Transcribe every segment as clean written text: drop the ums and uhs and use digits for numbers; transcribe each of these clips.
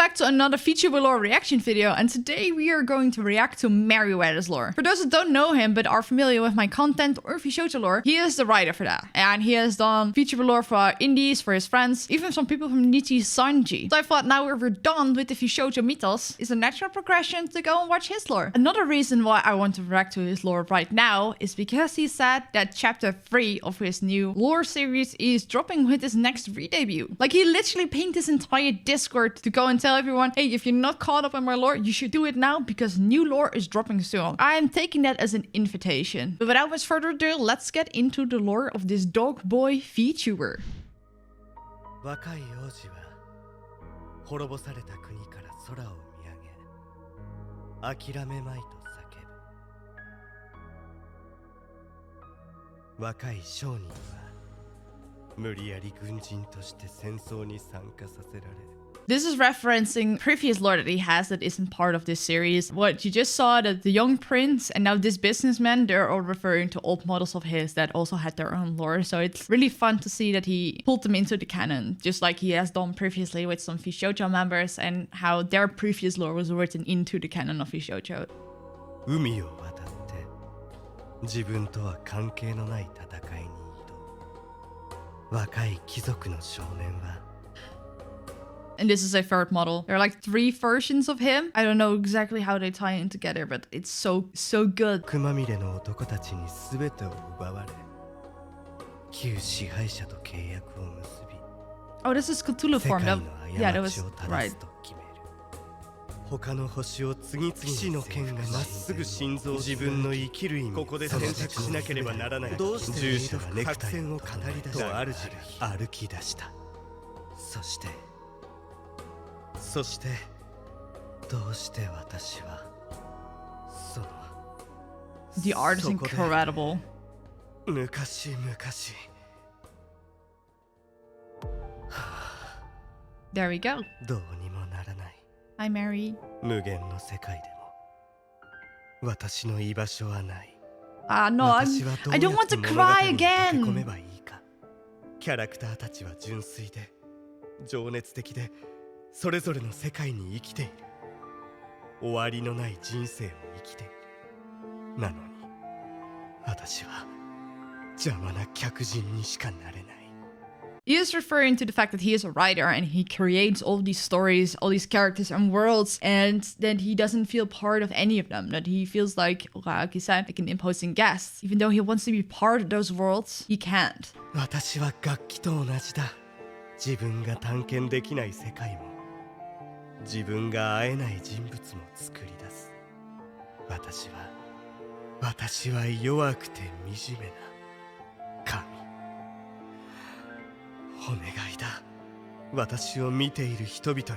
back to another VTuber lore reaction video, and today we are going to react to Merryweather's lore. For those that don't know him but are familiar with my content or VShojo lore, he is the writer for that. And he has done VTuber lore for indies, for his friends, even some people from Nichi Sanji. So I thought now we're done with the VShojo Mythos, is a natural progression to go and watch his lore. Another reason why I want to react to his lore right now is because he said that chapter 3 of his new lore series is dropping with his next re-debut. Like, he literally painted his entire Discord to go and tell everyone, hey, if you're not caught up in my lore, you should do it now because new lore is dropping soon. I am taking that as an invitation. But without much further ado, let's get into the lore of this dog boy VTuber. 若い王子は滅ぼされた国から空を見上げ諦めまいと叫ぶ若い商人は無理やり軍人として戦争に参加させられ This is referencing previous lore that he has that isn't part of this series. What you just saw, that the young prince and now this businessman, they're all referring to old models of his that also had their own lore. So it's really fun to see that he pulled them into the canon, just like he has done previously with some VShojo members and how their previous lore was written into the canon of VShojo. 海を渡って自分とは関係のない戦いに挑む若い貴族の少年は And this is a third model. There are like 3 versions of him. I don't know exactly how they tie in together, but it's so good. 悪まみれの男たちに全てを奪われ旧支配者と契約を結び Oh, this is Cthulhu 世 form. 界 That, の yeah, that 過 was ちを正 right. すと決める他の星を次々に騎士の剣がまっすぐ心臓自分の生きる意味ここで選択しなければならないどうして従者がネクタイを語り出した主が歩き出したそしてどうして私はその The art is incredible. 昔 There we go. どうにもならない Hi, Mary. 無限の世界でも私の居場所はない No, I don't want to cry 物語に溶け込め again. ばいいかキャラクターたちは純粋で情熱的でそれぞれの世界に生きている終わりのない人生を生きているなのに私は邪魔な客人にしかなれない He is referring to the fact that he is a writer and he creates all these stories, all these characters and worlds, and that he doesn't feel part of any of them. That he feels like he said, like an imposing guest. Even though he wants to be part of those worlds, he can't. 私は楽器と同じだ自分が探検できない世界も自分が会えない人物も作り出す私は弱くて惨めな神お願いだ私を見ている人々よ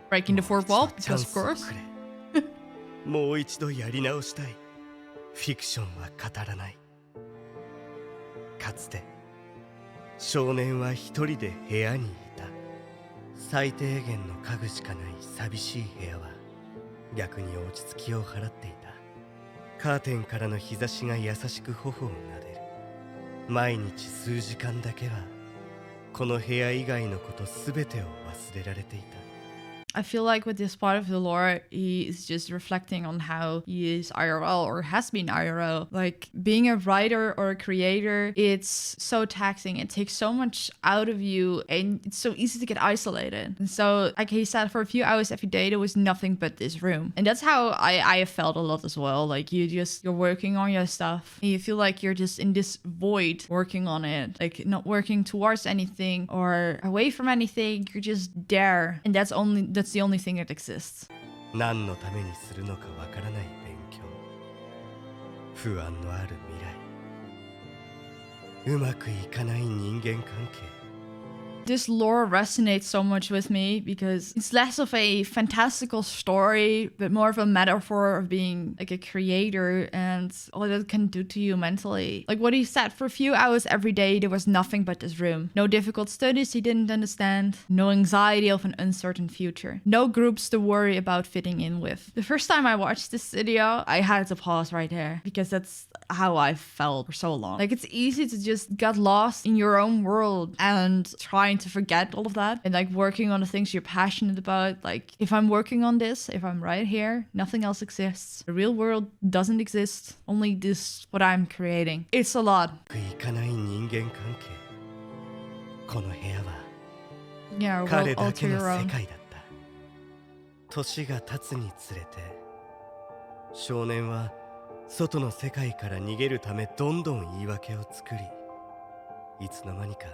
Breaking the fourth wall, because of course. もう一度やり直したいフィクションは語らないかつて少年は一人で部屋にいた最低限の家具しかない寂しい部屋は逆に落ち着きを払っていたカーテンからの日差しが優しく頬を撫でる毎日数時間だけはこの部屋以外のことすべてを忘れられていた I feel like with this part of the lore, he is just reflecting on how he is IRL or has been IRL. Like, being a writer or a creator, it's so taxing. It takes so much out of you and it's so easy to get isolated. And so, like he said, for a few hours every day, there was nothing but this room. And that's how I have felt a lot as well. Like, you're working on your stuff and you feel like you're just in this void working on it. Like, not working towards anything or away from anything. You're just there. And that's the only thing that exists. 何のためにするのかわからない勉強不安のある未来うまくいかない人間関係 This lore resonates so much with me because it's less of a fantastical story, but more of a metaphor of being like a creator and all that can do to you mentally. Like what he said, for a few hours every day, there was nothing but this room. No difficult studies he didn't understand. No anxiety of an uncertain future. No groups to worry about fitting in with. The first time I watched this video, I had to pause right there because how I felt for so long. Like, it's easy to just get lost in your own world and trying to forget all of that and like working on the things you're passionate about. Like, if I'm working on this, if I'm right here, nothing else exists. The real world doesn't exist. Only this, what I'm creating. It's a lot. いかない人間関係。この部屋は Yeah, we'll 彼だ alter けの your 世 own. 界だった。年が経つにつれて、少年は外の世界から逃げるためどんどん言い訳を作り、いつの間にか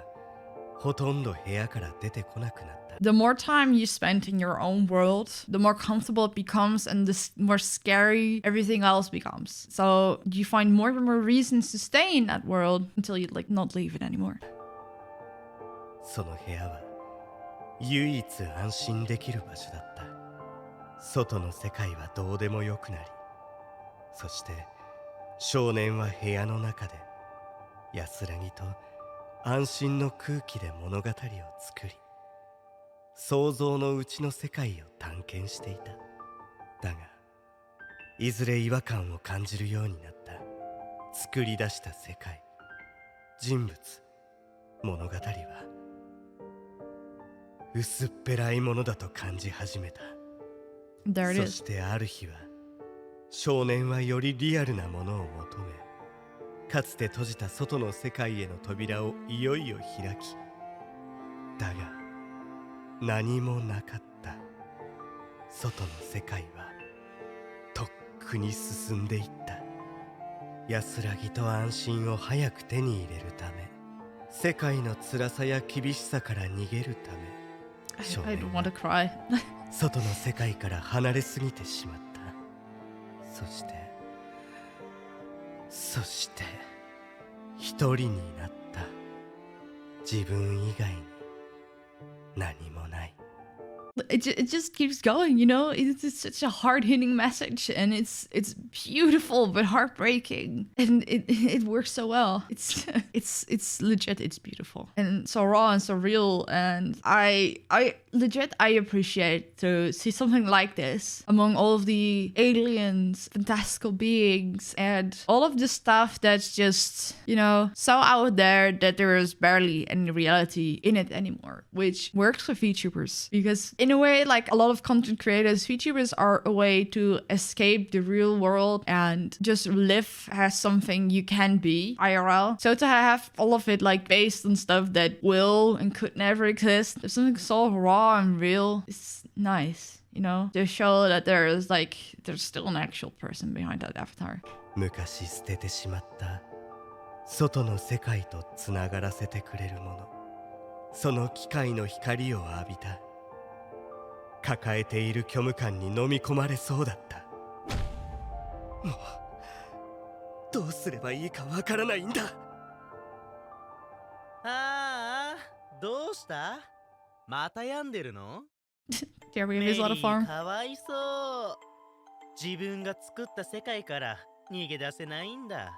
ほとんど部屋から出てこなくなった。The more time you spend in your own world, the more comfortable it becomes and the more scary everything else becomes. So you find more and more reasons to stay in that world until you like not leave it anymore. その部屋は唯一安心できる場所だった。外の世界はどうでもよくなり、そして少年は部屋の中で安らぎと安心の空気で物語を作り、想像のうちの世界を探検していた。だがいずれ違和感を感じるようになった。作り出した世界、人物、物語は薄っぺらいものだと感じ始めた。 There it そ is. してある日は少年はよりリアルなものを求め、かつて閉じた外の世界への扉をいよいよ開き、だが何もなかった。外の世界はとっくに進んでいった。安らぎと安心を早く手に入れるため、世界の辛さや厳しさから逃げるため、 I don't want to cry. 外の世界から離れすぎてしまった。そして一人になった。自分以外に何もない。 It just keeps going, you know. It's such a hard-hitting message, and it's beautiful but heartbreaking, and it works so well. It's legit. It's beautiful and so raw and so real, and I legit appreciate to see something like this among all of the aliens, fantastical beings, and all of the stuff that's just, you know, so out there that there is barely any reality in it anymore, which works for VTubers because in a way, like a lot of content creators, VTubers are a way to escape the real world and just live as something you can be IRL. So to have all of it like based on stuff that will and could never exist, if something so raw and real, it's nice, you know, to show that there's still an actual person behind that avatar. 昔捨ててしまった外の世界とつながらせてくれるもの、その機械の光を浴びた。抱えている虚無感に飲み込まれそうだった。もうどうすればいいかわからないんだ。ああ、どうした？また病んでるの？ Here we have his lot of farm. かわいそう。自分が作った世界から逃げ出せないんだ。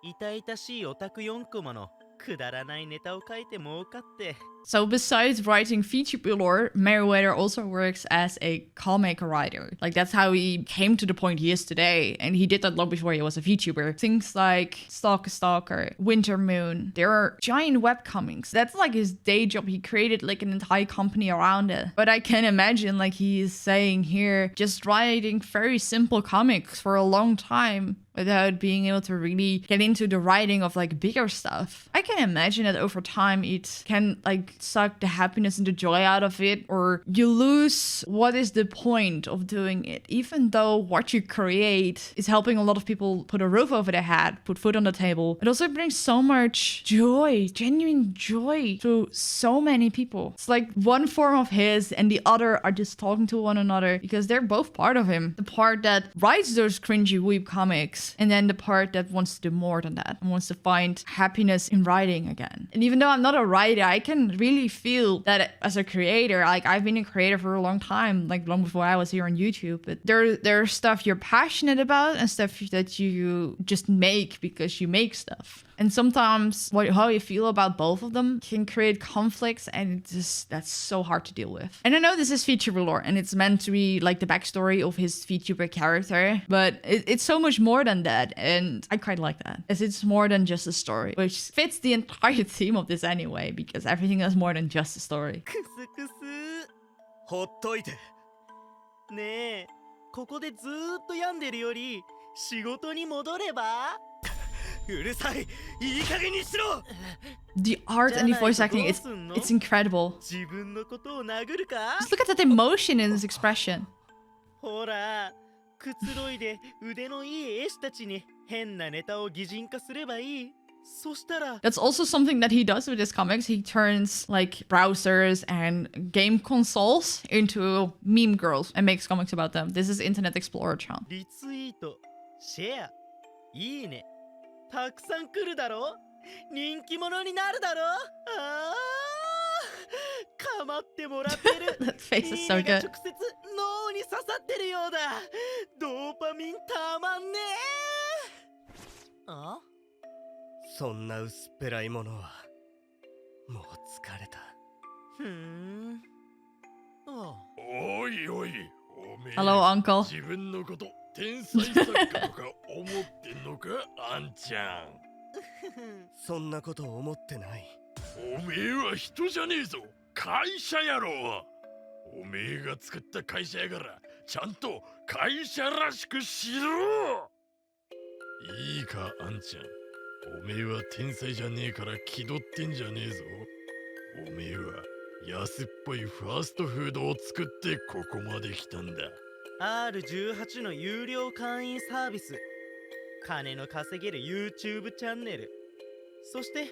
痛々しいオタク4コマのくだらないネタを書いて儲かって。 So besides writing VTuber lore, Merryweather also works as a comic writer. Like that's how he came to the point he is today. And he did that long before he was a VTuber. Things like Stalker X Stalker, Winter Moon, there are giant webcomics. That's like his day job. He created like an entire company around it. But I can imagine like he's saying here, just writing very simple comics for a long time without being able to really get into the writing of like bigger stuff. I can imagine that over time it can like suck the happiness and the joy out of it, or you lose what is the point of doing it, even though what you create is helping a lot of people put a roof over their head, put food on the table. It also brings so much joy, genuine joy to so many people. It's like one form of his and the other are just talking to one another because they're both part of him. The part that writes those cringy weeb comics, and then the part that wants to do more than that and wants to find happiness in writing again. And even though I'm not a writer, I can really feel that as a creator, like I've been a creator for a long time, like long before I was here on YouTube, but there's stuff you're passionate about and stuff that you just make because you make stuff. And sometimes how you feel about both of them can create conflicts, and that's so hard to deal with. And I know this is VTuber lore, and it's meant to be like the backstory of his VTuber character, but it's so much more than that, and I quite like that, as it's more than just a story, which fits the entire theme of this anyway, because everything is more than just a story. クスクスほっといて。ねえ、ここでずーっと病んでるより仕事に戻れば。うるさい、いい加減にしろ。 The art and the voice acting, it's incredible. 自分のことを殴るか。 Just look at that emotion in his expression. ほら、くつろいで腕のいい絵師たちに変なネタを擬人化すればいい。そしたら That's also something that he does with his comics. He turns like browsers and game consoles into meme girls and makes comics about them. This is Internet Explorer Chan. リツイート、シェア、いいね。たくさん来るだろ。人気者になるだろ。ああ、かまってもらってる。 That face is so いいねが good. 直接脳に刺さってるようだ。ドーパミンたまんねえ。あ、そんな薄っぺらいものはもう疲れた。ふーん。あ、おいおい、おめえ Hello, uncle. 自分のこと天才作家とか思ってんのか、あんちゃん。そんなこと思ってない。おめえは人じゃねえぞ、会社やろ。おめえが作った会社やからちゃんと会社らしくしろ。いいか、あんちゃん。おめえは天才じゃねえから気取ってんじゃねえぞ。おめえは安っぽいファーストフードを作ってここまで来たんだ。R18 の有料会員サービス、金の稼げる YouTube チャンネル、そして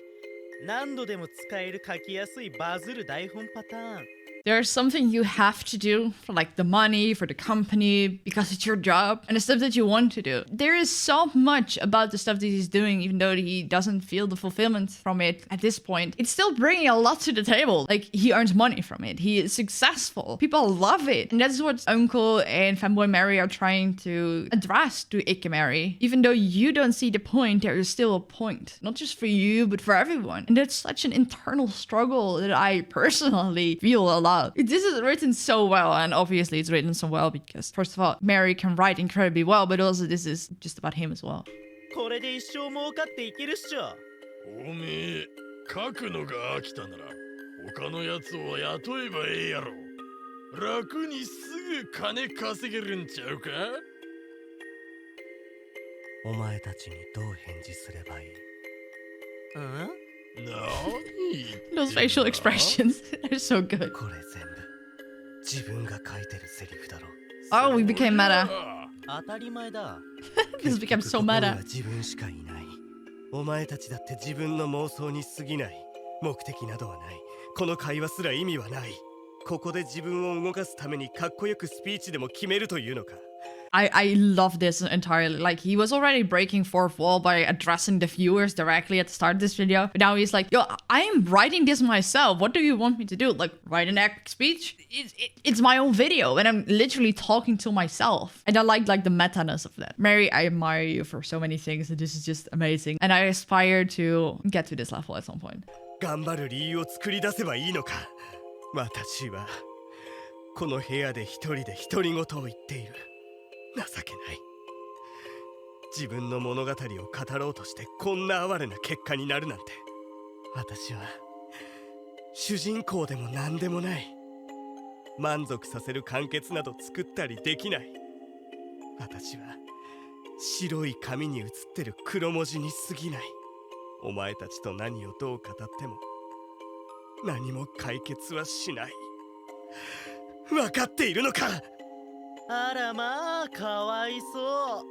何度でも使える書きやすいバズる台本パターン。 There's something you have to do for like the money, for the company, because it's your job, and the stuff that you want to do. There is so much about the stuff that he's doing, even though he doesn't feel the fulfillment from it at this point. It's still bringing a lot to the table. Like, he earns money from it. He is successful. People love it. And that's what Uncle and Fanboy Mary are trying to address to Ike Mary. Even though you don't see the point, there is still a point. Not just for you, but for everyone. And that's such an internal struggle that I personally feel a lot. This is written so well, and obviously it's written so well because, first of all, Mary can write incredibly well, but also this is just about him as well. これで一生儲かっていけるっしょ。おめえ、書くのが飽きたなら他のやつを雇えばええやろ。楽にすぐ金稼げるんちゃうか。お前たちにどう返事すればいい？うん？Those facial expressions are so good. これ全部自分が書いてるセリフだろ。 Oh, we became meta. 当たり前だ。 This became so ここに meta. は自分しかいない。お前たちだって自分の妄想に過ぎない。目的などはない。この会話すら意味はない。ここで自分を動かすためにかっこよくスピーチでも決めるというのか。I love this entirely. Like, he was already breaking fourth wall by addressing the viewers directly at the start of this video. But now he's like, yo, I am writing this myself. What do you want me to do? Like, write an epic speech? It's my own video. And I'm literally talking to myself. And I like the meta-ness of that. Mary, I admire you for so many things. And this is just amazing. And I aspire to get to this level at some point. 頑張る理由を作り出せばいいのか。私はこの部屋で一人で独り言を言っている。情けない。自分の物語を語ろうとしてこんな哀れな結果になるなんて。私は主人公でも何でもない。満足させる完結など作ったりできない。私は白い紙に写ってる黒文字に過ぎない。お前たちと何をどう語っても何も解決はしない。分かっているのか。あらまあ、かわいそ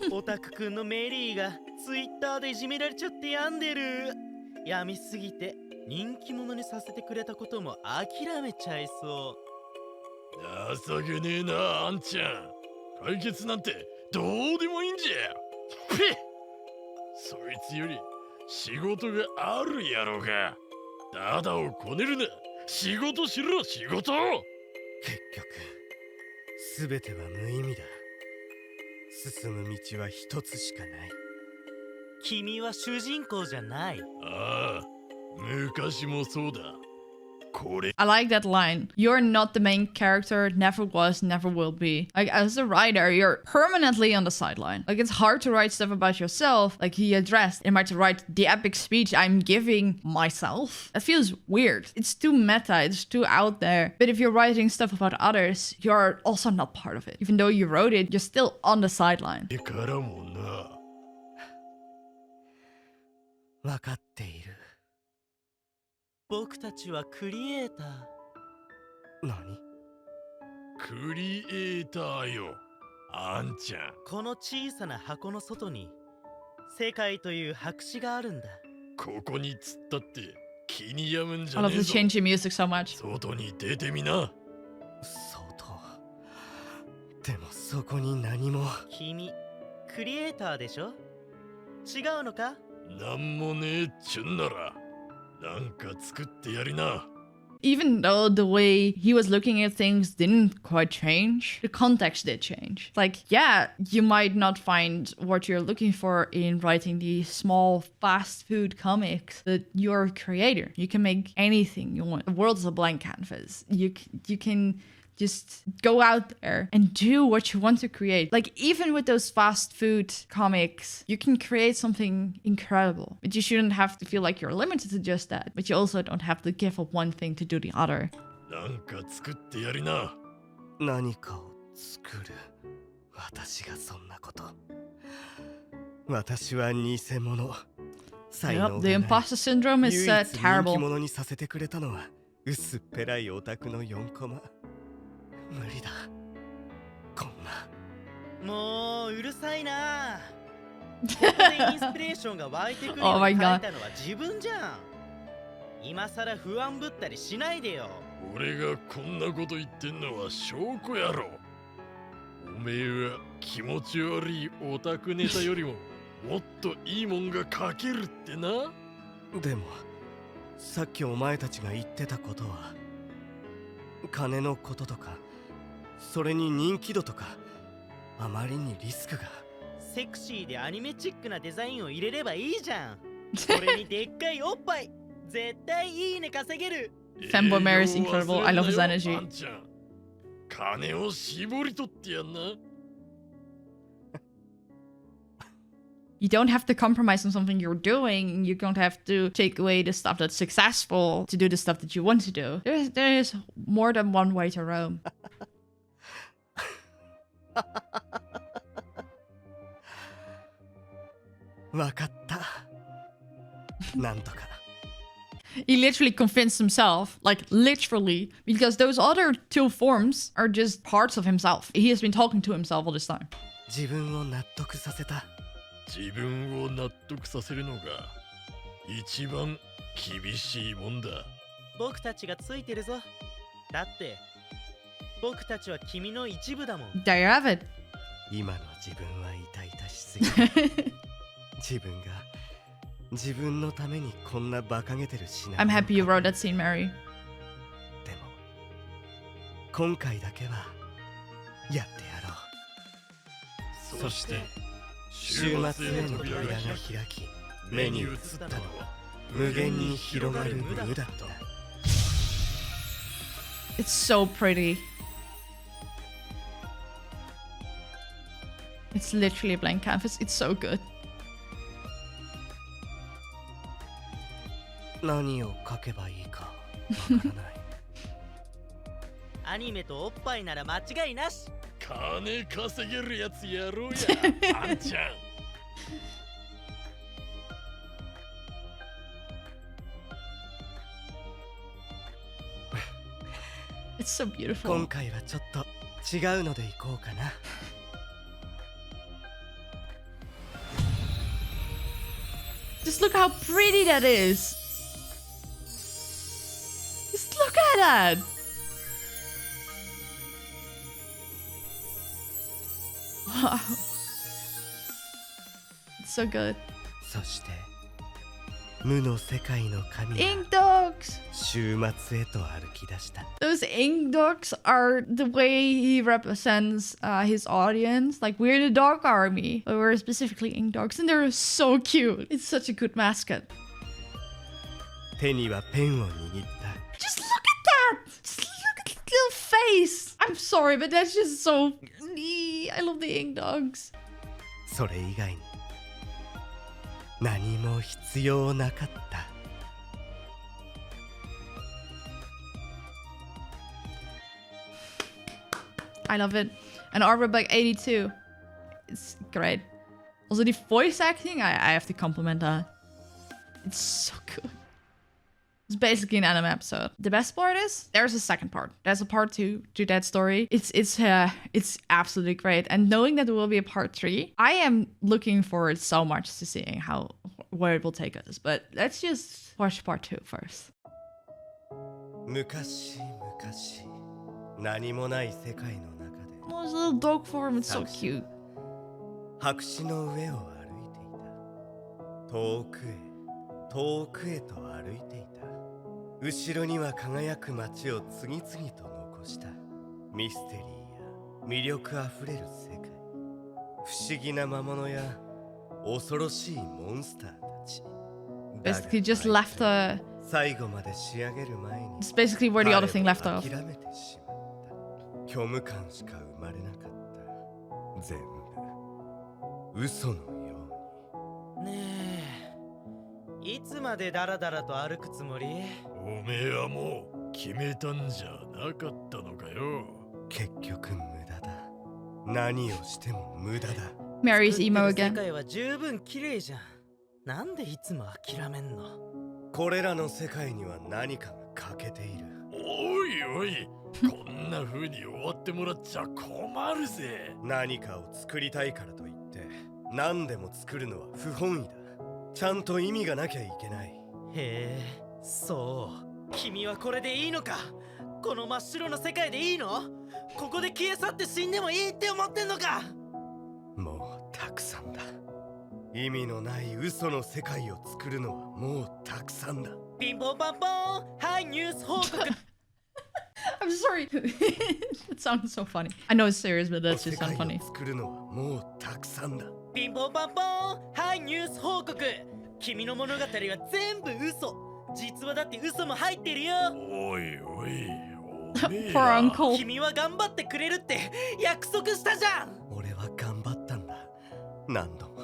う。オタクくんのメリーがツイッターでいじめられちゃって病んでる。病みすぎて人気者にさせてくれたことも諦めちゃいそう。情けねえな、あんちゃん。解決なんてどうでもいいんじゃ。ペッ。そいつより仕事があるやろが。ダダをこねるな。仕事しろ、仕事。結局全ては無意味だ。進む道は一つしかない。君は主人公じゃない。ああ、昔もそうだ。これ I like that line. You're not the main character, never was, never will be. Like, as a writer, you're permanently on the sideline. Like, it's hard to write stuff about yourself. Like, he addressed, am I to write the epic speech I'm giving myself? That feels weird. It's too meta, it's too out there. But if you're writing stuff about others, you're also not part of it. Even though you wrote it, you're still on the sideline. からもな。分かっている。僕たちはクリエイター。何？クリエイターよ。あんちゃん。この小さな箱の外に世界という白紙があるんだ。ここに突っ立って気に病むんじ I ゃ love ねえ the ぞ。 changing music so much. 外に出てみな。相当。でもそこに何も。君、クリエイターでしょ？違うのか？なんもねえっちゅんなら、なんか作ってやりな。Even though the way he was looking at things didn't quite change, the context did change. Like, yeah, you might not find what you're looking for in writing these small fast food comics, but you're a creator. You can make anything you want. The world is a blank canvas. You can just go out there and do what you want to create. Like, even with those fast food comics, you can create something incredible. But you shouldn't have to feel like you're limited to just that. But you also don't have to give up one thing to do the other. なんか作ってやりな。何かを作る。私がそんなこと。私は偽物。才能 Yep, が the ない。 imposter syndrome is 唯一人気 terrible. 者にさせてくれたのは薄っぺらいオタクの4コマ。無理だ。こんな。もううるさいな。ここでインスピレーションが湧いてくるよ Oh う my に書 God. いたのは自分じゃん。今さら不安ぶったりしないでよ。俺がこんなこと言ってんのは証拠やろ。おめえは気持ち悪いオタクネタよりももっといいもんが書けるってな。でもさっきお前たちが言ってたことは金のこととかそれに人気度とかあまりにリスクが。セクシーでアニメチックなデザインを入れればいいじゃん。それにでっかいおっぱい。絶対いいね稼げる。 Fanboy Mary is incredible. I love his energy. あんちゃん、金を絞り取ってやんな。You don't have to compromise on something you're doing. You don't have to take away the stuff that's successful to do the stuff that you want to do. There is more than one way to Rome. わかった。なんとか。He literally convinced himself, like literally, because those other two forms are just parts of himself. He has been talking to himself all this time. 自分を納得させた。自分を納得させるのが一番厳しいもんだ。僕たちがついてるぞ。だって僕たちは君の一部だもん。 There you have it. 今の自分は痛々しすぎる。自分が自分のためにこんな馬鹿げてるしな。 I'm happy you wrote that scene, Mary. でも今回だけはやってやろう。そして週末への扉が開き、目に映ったのは無限に広がる無だった。 It's so pretty. It's literally a blank canvas. It's so good. 何を書けばいいかわからない。アニメとおっぱいなら間違いなし。金稼げるやつやろうや。あんちゃん。It's so 今 beautiful. 回はちょっと違うのでいこうかな。Just look how pretty that is. Just look at that. Wow. It's so good. そして無の世界の神は Ink dogs! 終末へと歩き出した。 Those ink dogs are the way he represents his audience. Like, we're the dog army, but we're specifically ink dogs, and they're so cute. It's such a good mascot. 手にはペンを握った。 Just look at that! Just look at the little face! I'm sorry, but that's just so... I love the ink dogs. それ以外に何も必要なかった。 I love it. And artwork by 82. It's great. Also, the voice acting, I have to compliment that. It's so good. It's basically an anime episode. The best part is there's a second part. There's a part 2 to that story. It's absolutely great. And knowing that there will be a part 3, I am looking forward so much to seeing where it will take us. But let's just watch part 2 first. 昔々何もない世界の中で Oh, his little dog form, it's so cute. 白紙の上を歩いていた。遠くへと歩いていた。後ろには輝く街を次々と残した。ミステリーや魅力あふれる世界。不思議な魔物や恐ろしいモンスターたち。 Basically just left a... 最後まで仕上げる前に It's basically where the other thing left off. 諦めてしまった。虚無感しか生まれなかった。全部嘘のように。ねえ、いつまでダラダラと歩くつもり？おめえはもう決めたんじゃなかったのかよ。結局無駄だ。何をしても無駄だ。 Mary's emo 世 again. 界は十分綺麗じゃん。なんでいつも諦めんの？これらの世界には何かが欠けている。おいおい、こんな風に終わってもらっちゃ困るぜ。何かを作りたいからといって何でも作るのは不本意だ。ちゃんと意味がなきゃいけない。へえ、そう。君はこれでいいのか？この真っ白な世界でいいの？ここで消え去って死んでもいいって思ってんのか？もうたくさんだ。意味のない嘘の世界を作るのはもうたくさんだ。ピンポンパンポン、はい、ニュース報告。I'm sorry. It sounds so funny. I know it's serious, but that's just so 世界 funny. を作るのはもうたくさんだ。ピンポンパンポン、はい、ニュース報告。君の物語は全部嘘。実話だって嘘も入ってるよ。おいおい、おめえ Poor ら uncle. 君は頑張ってくれるって約束したじゃん。俺は頑張ったんだ。何度も。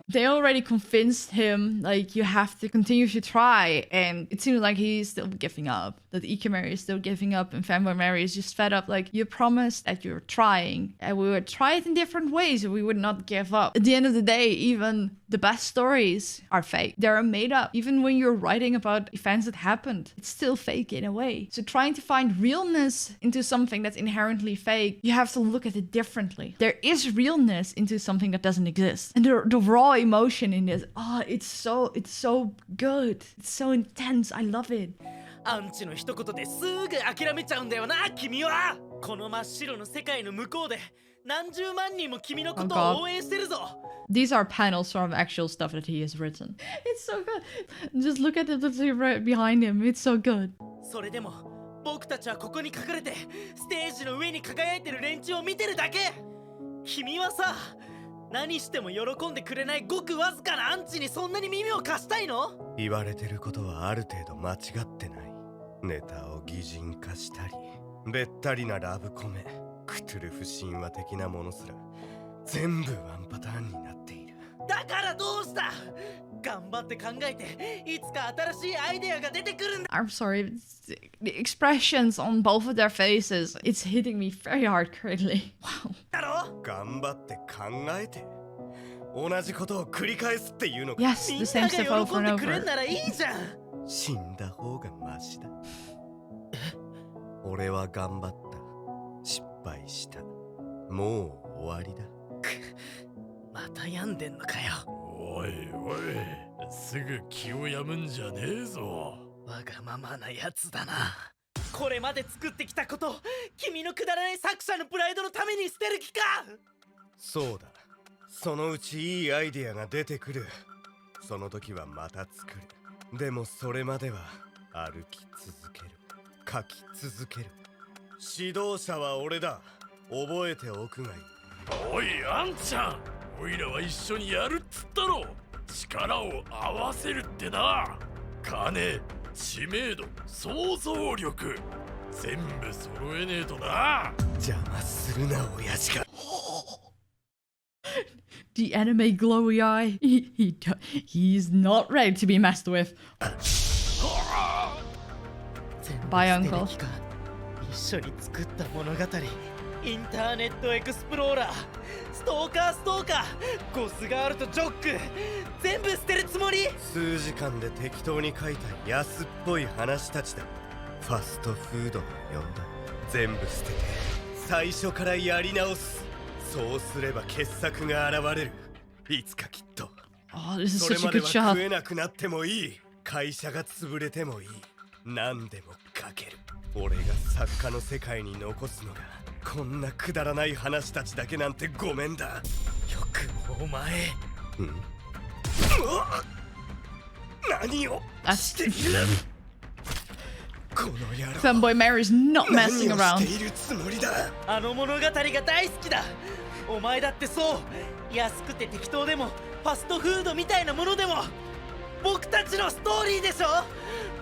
They already convinced him, like, you have to continue to try. And it seems like he's still giving up. That Ikemary is still giving up. And Fanboy Mary is just fed up. Like, you promised that you're trying. And we would try it in different ways. And we would not give up. At the end of the day, even the best stories are fake. They're made up. Even when you're writing about events that happened, it's still fake in a way. So trying to find realness into something that's inherently fake, you have to look at it differently. There is realness into something that doesn't exist. And the raw emotion in this, it's so good. It's so intense. I love it. アンチの一言ですぐ諦めちゃうんだよな、君は。この真っ白の世界の向こうで何十万人も君のことを応援してるぞ。 These are panels from actual stuff that he has written. It's so good. Just look at the right behind him. It's so good. それでも僕たちはここに隠れてステージの上に輝いてる連中を見てるだけ。君はさ、何しても喜んでくれないごくわずかなアンチにそんなに耳を貸したいの？言われてることはある程度間違ってない。ネタを擬人化したり、べったりなラブコメ、クトゥルフ神話的なものすら全部ワンパターンになっている。だからどうした？頑張って考えていつか新しいアイデアが出てくるんだ。 I'm sorry. The expressions on both of their faces, it's hitting me very hard currently. Wow. だろ？頑張って考えて同じことを繰り返すっていうのか。 Yes, み the んな same が stuff 喜 over ん and でくれん over. ならいいじゃん。死んだ方がマシだ。俺は頑張った。失敗した。もう終わりだ。また病んでんのかよ。おいおい、すぐ気をやむんじゃねえぞ。わがままなやつだな。これまで作ってきたこと、君のくだらない作者のプライドのために捨てる気か？そうだ。そのうちいいアイデアが出てくる。その時はまた作る。でもそれまでは歩き続ける。書き続ける。指導者は俺だ。覚えておくがいい。おいあんちゃん、おいらは一緒にやるっつったろ。力を合わせるってな。金、知名度、想像力、全部揃えねえとな。邪魔するな親父が。The anime glowy eye. He's not ready to be messed with. Bye, uncle. 一緒に作った物語、インターネットエクスプローラー、ストーカーゴスガールとジョック、全部捨てるつもり。数時間で適当に書いた安っぽい話たちだ。ファストフードのようだ。全部捨てて最初からやり直す。そうすれば傑作が現れる。いつかきっと。Oh, this is それ such a まで good は shot. 食えなくなってもいい。会社が潰れてもいい。何でも書ける。俺が作家の世界に残すのがこんなくだらない話たちだけなんてごめんだ。よくもお前。何をしている。この野郎。 Fanboy Mary's not messing 何を around. しているつもりだ。あの物語が大好きだ。お前だってそう。安くて適当でもファストフードみたいなものでも僕たちのストーリーでしょ。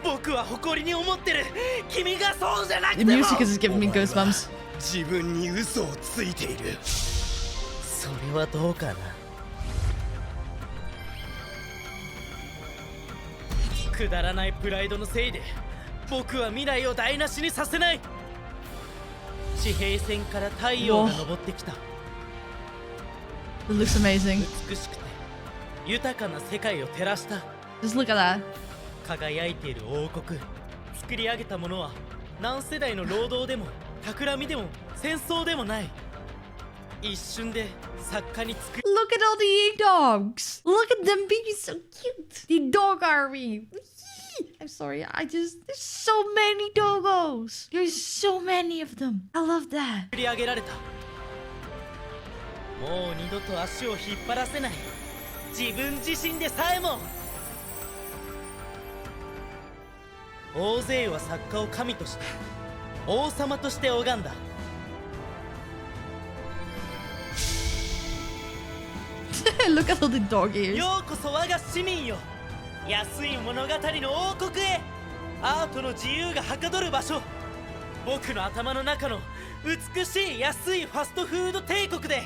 僕は誇りに思ってる。君がそうじゃなく The ても。 music is giving me goosebumps. 自分に嘘をついている。それはどうかな。くだらないプライドのせいで僕は未来を台無しにさせない。地平線から太陽が昇ってきた。 It looks amazing. 美しくて豊かな世界を照らした。 Just look at that. 輝いている王国。作り上げたものは何世代の労働でも企みでも戦争でもない。一瞬で作家に作り Look at all the dogs. Look at them being so cute. The dog army. I'm sorry. There's so many doggos. There's so many of them. I love that. 作り上げられた。もう二度と足を引っ張らせない。自分自身でさえも。大勢は作家を神として王様として拝んだ。Look at all the dog ears. ようこそ我が市民よ。安い物語の王国へ。アートの自由がはかどる場所。僕の頭の中の美しい安いファストフード帝国で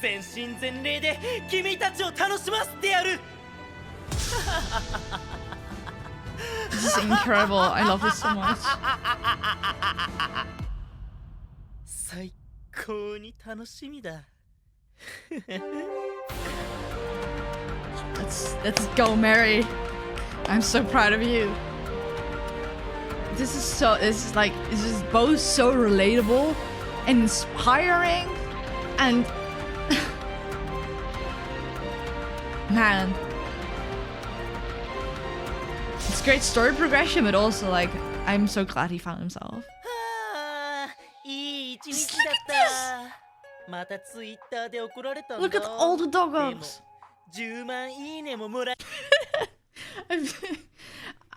全身全霊で君たちを楽しませてやる。 This is incredible. I love this so much. 最高に楽しみだ。 Let's go, Mary. I'm so proud of you. This is both so relatable and inspiring and man. It's great story progression, but also like I'm so glad he found himself. はあ、いい一日だった。またツイッターで怒られたんだ。 Look at all the でも doggos. 10万いいねももらえ。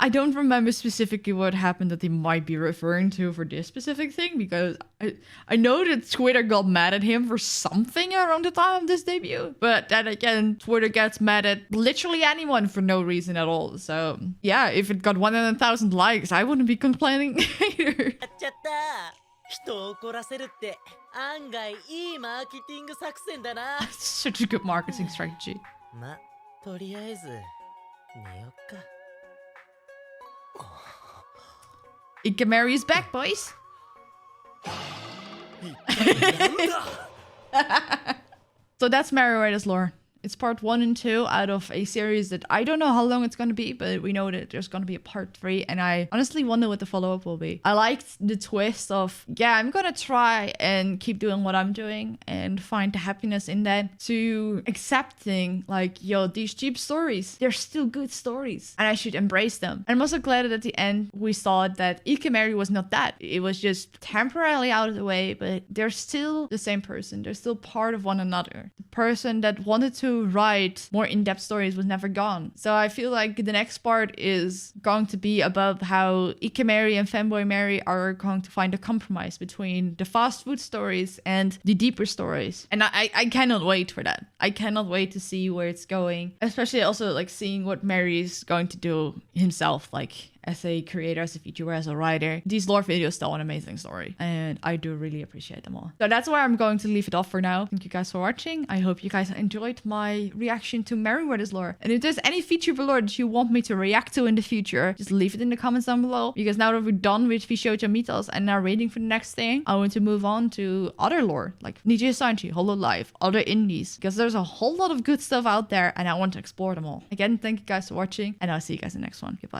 I don't remember specifically what happened that they might be referring to for this specific thing, because I know that Twitter got mad at him for something around the time of this debut. But then again, Twitter gets mad at literally anyone for no reason at all. So yeah, if it got 100,000 likes, I wouldn't be complaining either. やっちゃった。人を怒らせるって案外いいマーケティング作戦だな。 Such a good marketing strategy. ま、とりあえず寝よっか。 Ika Mary is back, boys. So that's Merryweather's lore. It's part 1 and 2 out of a series that I don't know how long it's going to be, but we know that there's going to be a part 3, and I honestly wonder what the follow-up will be. I liked the twist of, yeah, I'm going to try and keep doing what I'm doing and find the happiness in that, to accepting like, yo, these cheap stories, they're still good stories and I should embrace them. And I'm also glad that at the end we saw that Ika Mary was not that. It was just temporarily out of the way, but they're still the same person. They're still part of one another. The person that wanted to write more in-depth stories was never gone. So I feel like the next part is going to be about how Ike Mary and Fanboy Mary are going to find a compromise between the fast food stories and the deeper stories. And I cannot wait for that. I cannot wait to see where it's going, especially also like seeing what Mary's going to do himself, like as a creator, as a VTuber, as a writer. These lore videos tell an amazing story, and I do really appreciate them all. So that's where I'm going to leave it off for now. Thank you guys for watching. I hope you guys enjoyed my reaction to Merryweather's lore. And if there's any VTuber lore that you want me to react to in the future, just leave it in the comments down below. Because now that we're done with VShojo Mythos and now waiting for the next thing, I want to move on to other lore, like Niji Sanji, Hololive, other indies, because there's a whole lot of good stuff out there and I want to explore them all. Again, thank you guys for watching, and I'll see you guys in the next one. Goodbye.